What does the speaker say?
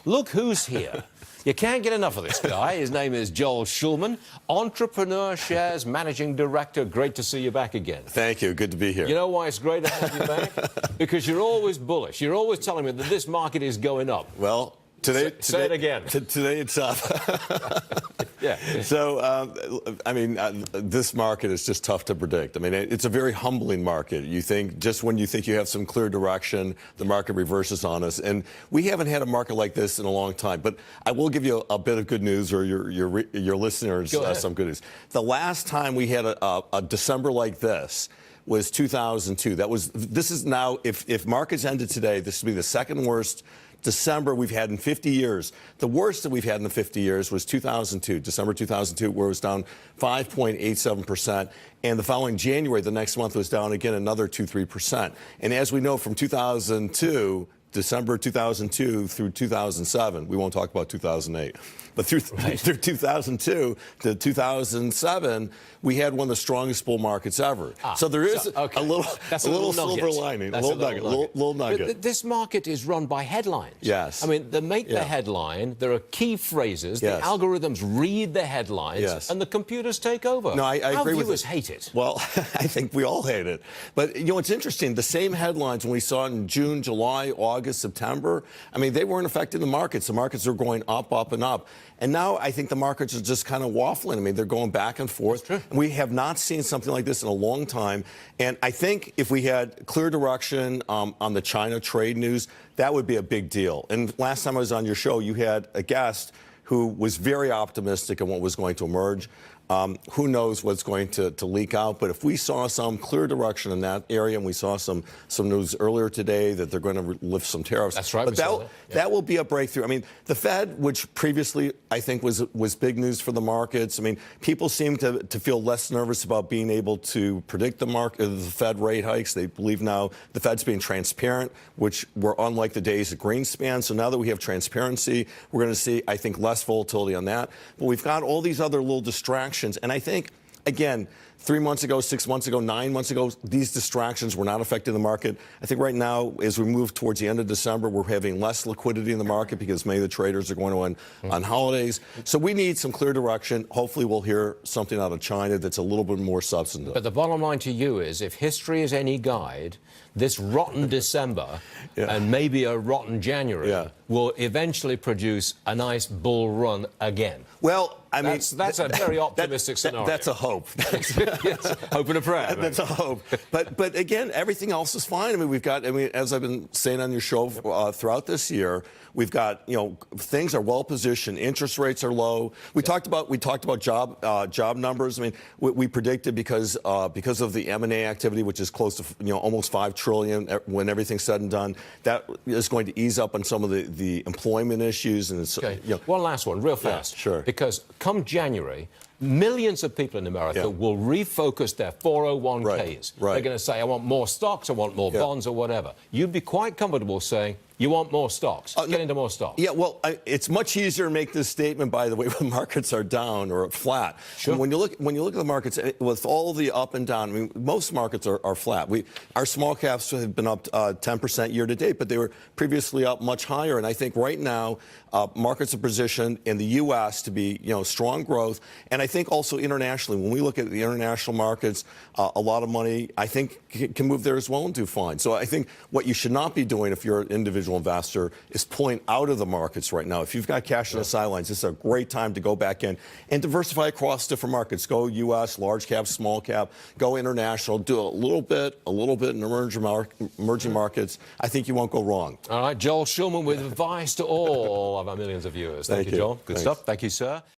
Look who's here. You can't get enough of this guy. His name is Joel Shulman, ERShares Managing Director. Great to see you back again. Thank you. Good to be here. You know why it's great to have you back? Because you're always bullish. You're always telling me that this market is going up. Well, today... Say it again. Today it's up. Yeah. So, this market is just tough to predict. I mean, it's a very humbling market. You think, just when you think you have some clear direction, the market reverses on us. And we haven't had a market like this in a long time. But I will give you a bit of good news, or your listeners some good news. The last time we had a December like this was 2002. This is now, if markets ended today, this would be the second worst December we've had in 50 years. The worst that we've had in the 50 years was 2002, December 2002, where it was down 5.87%. And the following January, the next month, was down again another 2-3%. And as we know from 2002, December 2002 through 2007, we won't talk about 2008, but through 2002 to 2007, we had one of the strongest bull markets ever. So there is a little silver lining, a little nugget. But this market is run by headlines. Yes. I mean, they make the headline, there are key phrases, the algorithms read the headlines, and the computers take over. No, I agree with you. Our viewers hate it. Well, I think we all hate it. But, you know, it's interesting. The same headlines when we saw in June, July, August, September, I mean, they weren't affecting the markets. The markets are going up, up, and up. And now I think the markets are just kind of waffling. I mean, they're going back and forth. We have not seen something like this in a long time. And I think if we had clear direction on the China trade news, that would be a big deal. And last time I was on your show, you had a guest who was very optimistic on what was going to emerge. Who knows what's going to leak out? But if we saw some clear direction in that area, and we saw some news earlier today that they're going to lift some tariffs. That's right. But that will be a breakthrough. I mean, the Fed, which previously I think was big news for the markets. I mean, people seem to feel less nervous about being able to predict the Fed rate hikes. They believe now the Fed's being transparent, which were unlike the days of Greenspan. So now that we have transparency, we're going to see, I think, less volatility on that. But we've got all these other little distractions. And I think, again, 3 months ago, 6 months ago, 9 months ago, these distractions were not affecting the market. I think right now, as we move towards the end of December, we're having less liquidity in the market because many of the traders are going on holidays. So we need some clear direction. Hopefully we'll hear something out of China that's a little bit more substantive. But the bottom line to you is, if history is any guide, this rotten December and maybe a rotten January will eventually produce a nice bull run again. Well, I mean, that's a very optimistic scenario. That's a hope. Yes, hope and a prayer. Right? That's a hope. But again, everything else is fine. I mean, as I've been saying on your show throughout this year, we've got, you know, things are well positioned. Interest rates are low. We talked about job numbers. I mean, we predicted because of the M&A activity, which is close to, you know, almost $5 trillion when everything's said and done, that is going to ease up on some of the employment issues. And it's, you know, one last one, real fast. Sure. Because come January, millions of people in America will refocus their 401ks. They're going to say, I want more stocks, I want more bonds, or whatever. You'd be quite comfortable saying, you want more stocks. Get into more stocks. Yeah, well, it's much easier to make this statement, by the way, when markets are down or flat. Sure. And when you look at the markets, with all the up and down, I mean, most markets are flat. Our small caps have been up 10% year to date, but they were previously up much higher. And I think right now, markets are positioned in the U.S. to be, you know, strong growth. And I think also internationally, when we look at the international markets, a lot of money, I think, can move there as well and do fine. So I think what you should not be doing if you're an individual investor is pulling out of the markets right now. If you've got cash on the sidelines, this is a great time to go back in and diversify across different markets. Go U.S., large cap, small cap, go international, do a little bit in emerging markets. I think you won't go wrong. All right, Joel Shulman with advice to all of our millions of viewers. Thank you, Joel. Good stuff. Thank you, sir.